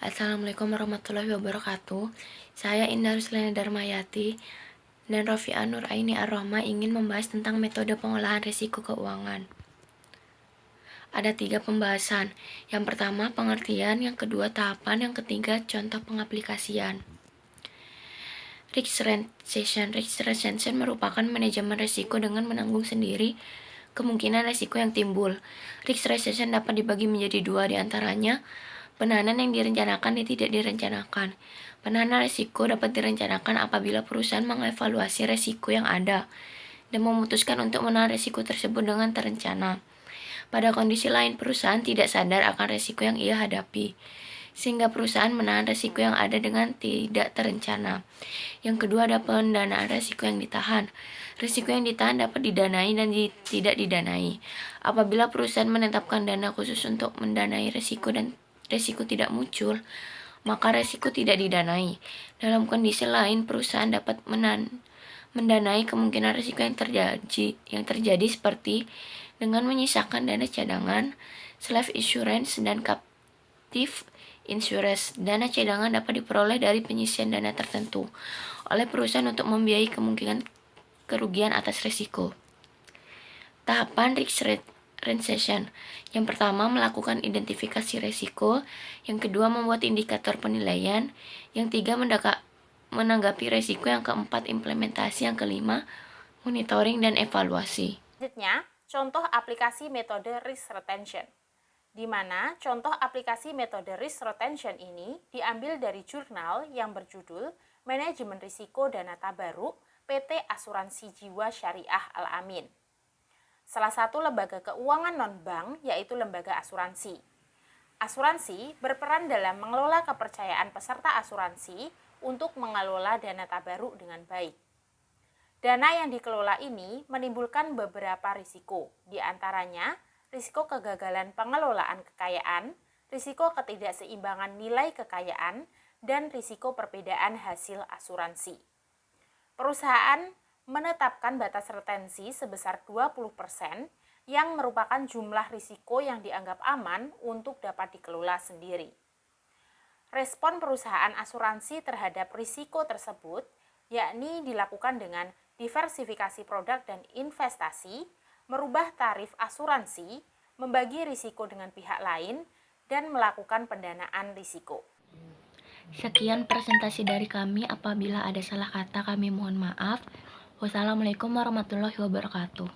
Assalamualaikum warahmatullahi wabarakatuh. Saya Indah Ruslana Darmayati dan Rofi'ah Nur Aini Ar-Rahma ingin membahas tentang metode pengolahan risiko keuangan. Ada 3 pembahasan. Yang pertama, pengertian. Yang kedua, tahapan. Yang ketiga, contoh pengaplikasian. Risk retention merupakan manajemen risiko dengan menanggung sendiri kemungkinan risiko yang timbul. Risk retention dapat dibagi menjadi 2 diantaranya. Penahanan yang direncanakan dan tidak direncanakan. Penahanan risiko dapat direncanakan apabila perusahaan mengevaluasi risiko yang ada dan memutuskan untuk menahan risiko tersebut dengan terencana. Pada kondisi lain, perusahaan tidak sadar akan risiko yang ia hadapi, sehingga perusahaan menahan risiko yang ada dengan tidak terencana. Yang kedua, ada pendanaan risiko yang ditahan. Risiko yang ditahan dapat didanai dan tidak didanai. Apabila perusahaan menetapkan dana khusus untuk mendanai risiko dan risiko tidak muncul, maka risiko tidak didanai. Dalam kondisi lain, perusahaan dapat mendanai kemungkinan risiko yang terjadi seperti dengan menyisakan dana cadangan, life insurance, dan captive insurance. Dana cadangan dapat diperoleh dari penyisian dana tertentu oleh perusahaan untuk membiayai kemungkinan kerugian atas risiko. Tahapan risk retention. Yang pertama, melakukan identifikasi risiko. Yang kedua, membuat indikator penilaian. Yang tiga, menanggapi risiko. Yang keempat, implementasi. Yang kelima, monitoring dan evaluasi. Selanjutnya, contoh aplikasi metode risk retention, di mana contoh aplikasi metode risk retention ini diambil dari jurnal yang berjudul Manajemen Risiko Dana Tabaruk PT Asuransi Jiwa Syariah Al-Amin. Salah satu lembaga keuangan non-bank yaitu lembaga asuransi. Asuransi berperan dalam mengelola kepercayaan peserta asuransi untuk mengelola dana tabaruk dengan baik. Dana yang dikelola ini menimbulkan beberapa risiko, di antaranya risiko kegagalan pengelolaan kekayaan, risiko ketidakseimbangan nilai kekayaan, dan risiko perbedaan hasil asuransi. Perusahaan menetapkan batas retensi sebesar 20% yang merupakan jumlah risiko yang dianggap aman untuk dapat dikelola sendiri. Respon perusahaan asuransi terhadap risiko tersebut yakni dilakukan dengan diversifikasi produk dan investasi, merubah tarif asuransi, membagi risiko dengan pihak lain, dan melakukan pendanaan risiko. Sekian presentasi dari kami. Apabila ada salah kata, kami mohon maaf. Wassalamualaikum warahmatullahi wabarakatuh.